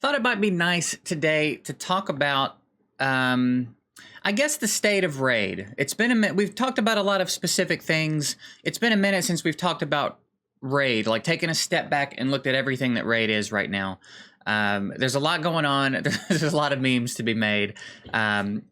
Thought it might be nice today to talk about, I guess, the state of Raid. It's been a minute. We've talked about a lot of specific things. It's been a minute since we've talked about Raid, like taking a step back and looked at everything that Raid is right now. There's a lot going on. There's a lot of memes to be made.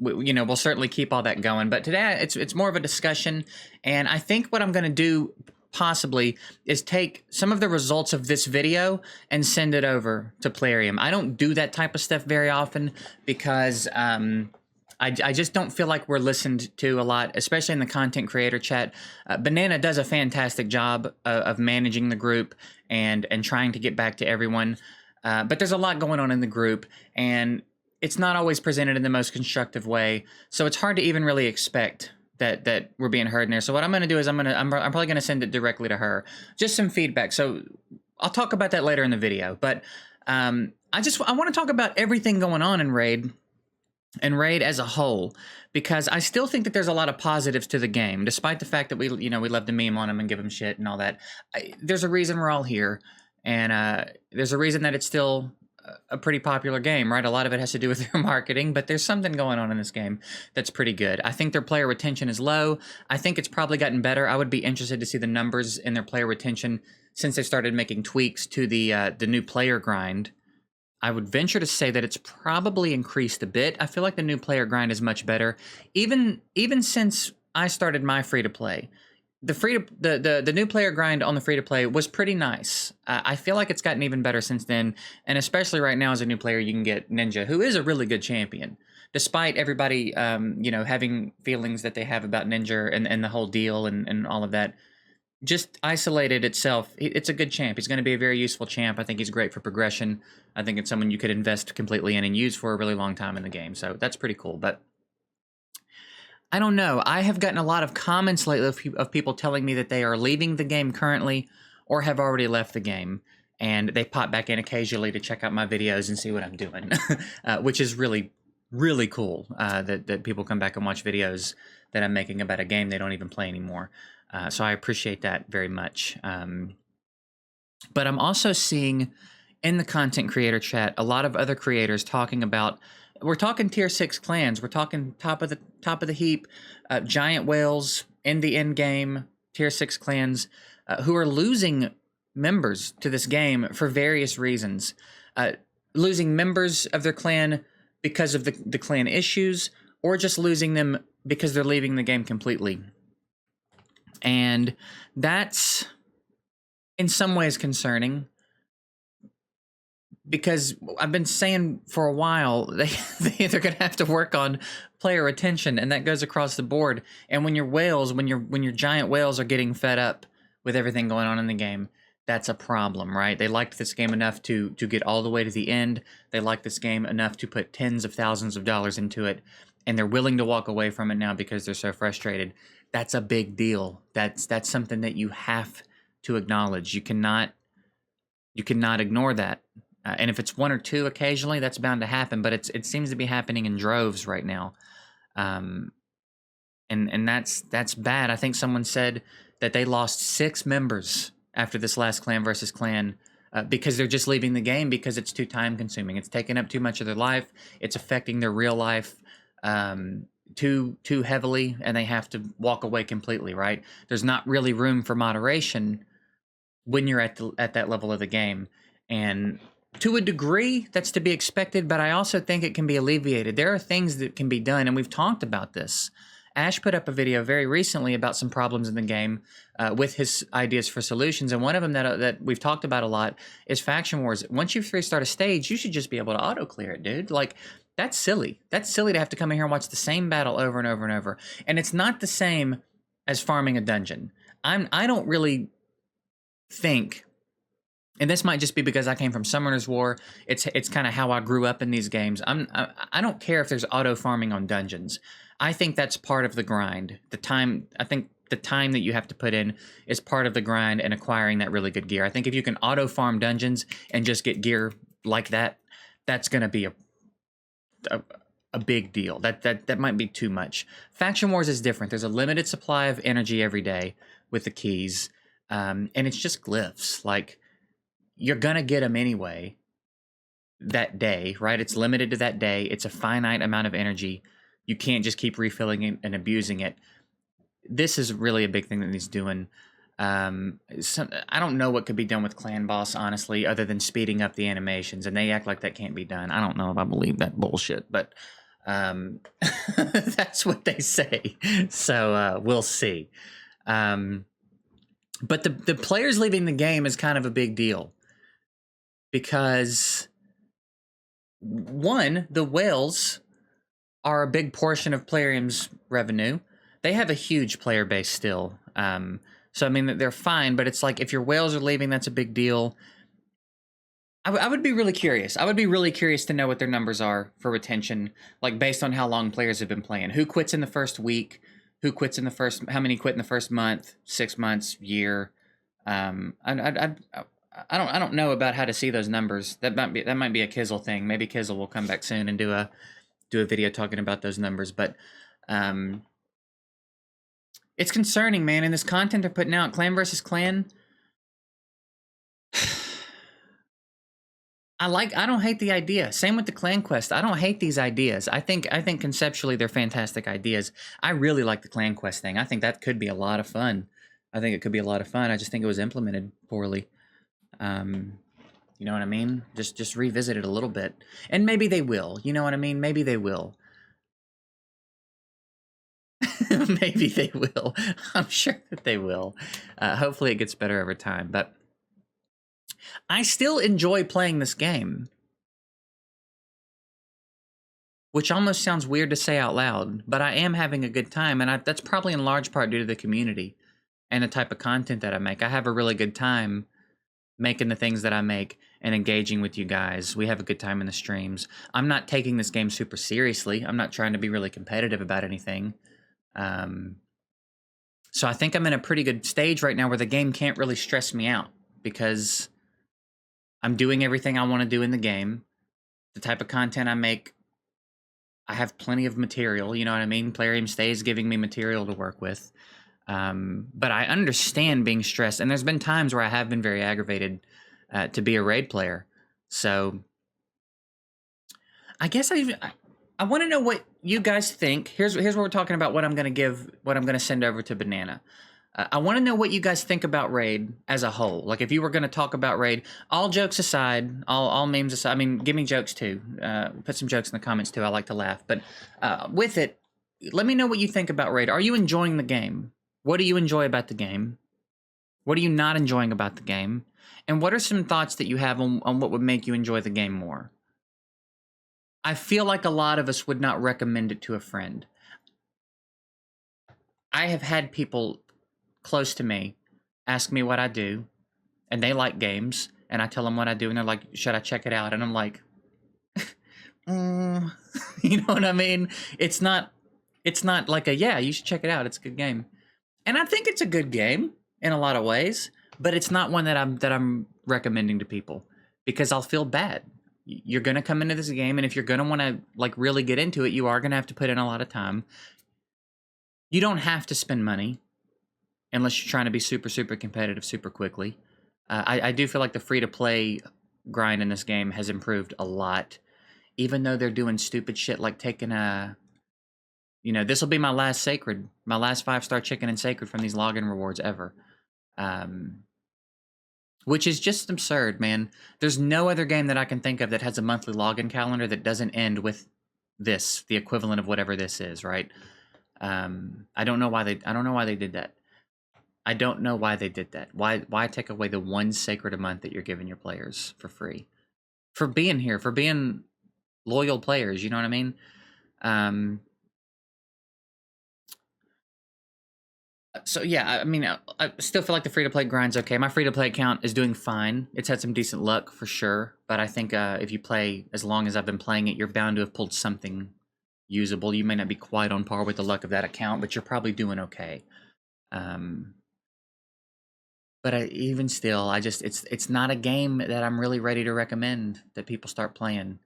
We'll certainly keep all that going. But today, it's more of a discussion, and I think what I'm going to do possibly is take some of the results of this video and send it over to Plarium. I don't do that type of stuff very often because I just don't feel like we're listened to a lot, especially in the content creator chat. Banana does a fantastic job of managing the group and trying to get back to everyone. But there's a lot going on in the group, and it's not always presented in the most constructive way. So it's hard to even really expect that we're being heard in there. So what I'm going to do is I'm probably going to send it directly to her. Just some feedback. So I'll talk about that later in the video. But I want to talk about everything going on in Raid and Raid as a whole, because I still think that there's a lot of positives to the game, despite the fact that we love to meme on them and give them shit and all that. There's a reason we're all here, and there's a reason that it's still a pretty popular game, right? A lot of it has to do with their marketing, but there's something going on in this game that's pretty good. I think their player retention is low. I think it's probably gotten better. I would be interested to see the numbers in their player retention since they started making tweaks to the new player grind. I would venture to say that it's probably increased a bit. I feel like the new player grind is much better, even since I started my free to play. The new player grind on the free to play was pretty nice. I feel like it's gotten even better since then, and especially right now as a new player, you can get Ninja, who is a really good champion, despite everybody having feelings that they have about Ninja and the whole deal and all of that. Just isolated itself, it's a good champ. He's going to be a very useful champ. I think he's great for progression. I think it's someone you could invest completely in and use for a really long time in the game. So that's pretty cool. But I don't know. I have gotten a lot of comments lately of people telling me that they are leaving the game currently or have already left the game. And they pop back in occasionally to check out my videos and see what I'm doing, which is really, really cool that people come back and watch videos that I'm making about a game they don't even play anymore. So I appreciate that very much. But I'm also seeing in the content creator chat a lot of other creators talking about, we're talking tier 6 clans, we're talking top of the heap, giant whales in the end game, tier 6 clans who are losing members to this game for various reasons. Losing members of their clan because of the clan issues, or just losing them because they're leaving the game completely. And that's in some ways concerning, because I've been saying for a while they're going to have to work on player retention, and that goes across the board. And when your giant whales are getting fed up with everything going on in the game, that's a problem, right? They liked this game enough to get all the way to the end. They like this game enough to put tens of thousands of dollars into it, and they're willing to walk away from it now because they're so frustrated. That's a big deal. That's something that you have to acknowledge. You cannot ignore that. And if it's one or two occasionally, that's bound to happen. But it seems to be happening in droves right now, and that's bad. I think someone said that they lost 6 members after this last clan versus clan because they're just leaving the game because it's too time consuming. It's taking up too much of their life. It's affecting their real life too heavily, and they have to walk away completely, right? There's not really room for moderation when you're at that level of the game. And to a degree, that's to be expected, but I also think it can be alleviated. There are things that can be done, and we've talked about this. Ash put up a video very recently about some problems in the game with his ideas for solutions, and one of them that we've talked about a lot is faction wars. Once you restart a stage, you should just be able to auto-clear it, dude. Like, that's silly. That's silly to have to come in here and watch the same battle over and over and over. And it's not the same as farming a dungeon. I don't really think, and this might just be because I came from Summoner's War. It's kind of how I grew up in these games. I don't care if there's auto farming on dungeons. I think that's part of the grind. I think the time that you have to put in is part of the grind and acquiring that really good gear. I think if you can auto farm dungeons and just get gear like that, that's going to be a big deal. That might be too much. Faction Wars is different. There's a limited supply of energy every day with the keys, and it's just glyphs. Like, you're gonna get them anyway. that day, right? It's limited to that day. It's a finite amount of energy. You can't just keep refilling it and abusing it. This is really a big thing that he's doing. I don't know what could be done with Clan Boss, honestly, other than speeding up the animations, and they act like that can't be done. I don't know if I believe that bullshit, but that's what they say. So we'll see. But the players leaving the game is kind of a big deal because, one, the whales are a big portion of Plarium's revenue. They have a huge player base still. So, I mean, they're fine, but it's like if your whales are leaving, that's a big deal. I would be really curious. I would be really curious to know what their numbers are for retention, like based on how long players have been playing. Who quits in the first week? Who quits in the first? How many quit in the first month, 6 months, year? I don't know about how to see those numbers. That might be a Kizzle thing. Maybe Kizzle will come back soon and do a video talking about those numbers. But it's concerning, man. And this content they're putting out, clan versus clan. I don't hate the idea. Same with the clan quest. I don't hate these ideas. I think conceptually they're fantastic ideas. I really like the clan quest thing. I think that could be a lot of fun. I just think it was implemented poorly. You know what I mean? Just revisit it a little bit. And maybe they will. You know what I mean? Maybe they will. Maybe they will. I'm sure that they will. Hopefully it gets better over time. But I still enjoy playing this game. Which almost sounds weird to say out loud, but I am having a good time, and that's probably in large part due to the community and the type of content that I make. I have a really good time making the things that I make and engaging with you guys. We have a good time in the streams. I'm not taking this game super seriously. I'm not trying to be really competitive about anything. So I think I'm in a pretty good stage right now where the game can't really stress me out because I'm doing everything I want to do in the game. The type of content I make, I have plenty of material, you know what I mean? Plarium stays giving me material to work with. But I understand being stressed, and there's been times where I have been very aggravated to be a raid player. So I guess I want to know what you guys think. Here's what we're talking about, what I'm going to send over to Banana. I want to know what you guys think about raid as a whole. Like if you were going to talk about raid, all jokes aside, all memes aside, I mean, give me jokes too. Put some jokes in the comments too. I like to laugh. But with it, let me know what you think about raid. Are you enjoying the game? What do you enjoy about the game? What are you not enjoying about the game? And what are some thoughts that you have on what would make you enjoy the game more? I feel like a lot of us would not recommend it to a friend. I have had people close to me ask me what I do, and they like games, and I tell them what I do, and they're like, should I check it out? And I'm like, you know what I mean? It's not like yeah, you should check it out. It's a good game. And I think it's a good game in a lot of ways, but it's not one that I'm recommending to people because I'll feel bad. You're going to come into this game, and if you're going to want to like really get into it, you are going to have to put in a lot of time. You don't have to spend money unless you're trying to be super, super competitive super quickly. I do feel like the free-to-play grind in this game has improved a lot, even though they're doing stupid shit like taking a... You know, this will be my last 5-star chicken and sacred from these login rewards ever. Which is just absurd, man. There's no other game that I can think of that has a monthly login calendar that doesn't end with this, the equivalent of whatever this is, right? I don't know why they did that. I don't know why they did that. Why take away the one sacred a month that you're giving your players for free? For being here, for being loyal players, you know what I mean? So yeah, I mean, I still feel like the free-to-play grind's okay. My free-to-play account is doing fine. It's had some decent luck for sure, but I think if you play as long as I've been playing it, you're bound to have pulled something usable. You may not be quite on par with the luck of that account, but you're probably doing okay. But even still, it's not a game that I'm really ready to recommend that people start playing,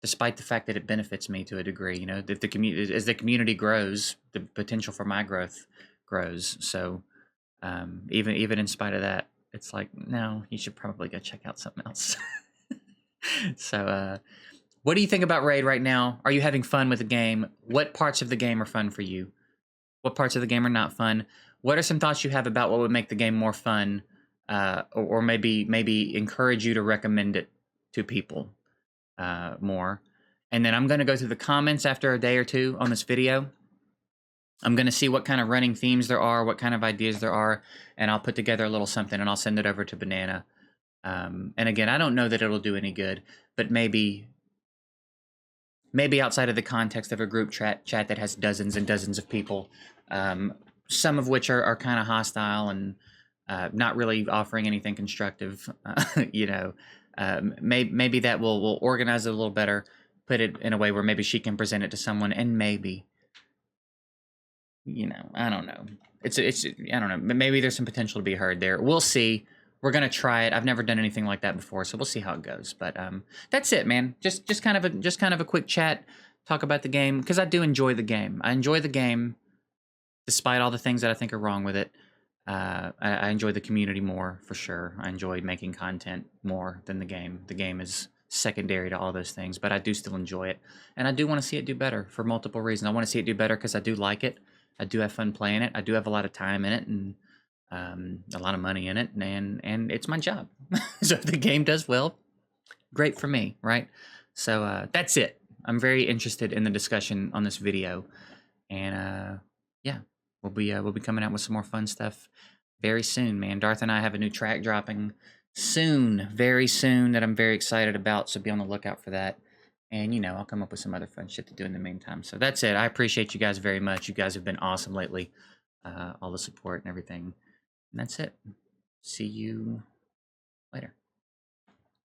despite the fact that it benefits me to a degree. You know, that as the community grows, the potential for my growth grows. So even in spite of that, it's like, no, you should probably go check out something else. So, what do you think about Raid right now? Are you having fun with the game? What parts of the game are fun for you? What parts of the game are not fun? What are some thoughts you have about what would make the game more fun, or maybe encourage you to recommend it to people more? And then I'm going to go through the comments after a day or two on this video. I'm going to see what kind of running themes there are, what kind of ideas there are, and I'll put together a little something and I'll send it over to Banana. And again, I don't know that it'll do any good, but maybe outside of the context of a group chat that has dozens and dozens of people, some of which are kind of hostile and not really offering anything constructive, maybe that will organize it a little better, put it in a way where maybe she can present it to someone, and maybe, I don't know. It's I don't know. Maybe there's some potential to be heard there. We'll see. We're gonna try it. I've never done anything like that before, so we'll see how it goes. But that's it, man. Just kind of a quick chat, talk about the game, because I do enjoy the game. I enjoy the game, despite all the things that I think are wrong with it. I enjoy the community more, for sure. I enjoy making content more than the game. The game is secondary to all those things, but I do still enjoy it, and I do want to see it do better for multiple reasons. I want to see it do better because I do like it. I do have fun playing it. I do have a lot of time in it, and a lot of money in it, and it's my job. So if the game does well, great for me, right? So that's it. I'm very interested in the discussion on this video, and yeah, we'll be coming out with some more fun stuff very soon, man. Darth and I have a new track dropping soon, very soon, that I'm very excited about. So be on the lookout for that. And I'll come up with some other fun shit to do in the meantime. So that's it. I appreciate you guys very much. You guys have been awesome lately. All the support and everything. And that's it. See you later.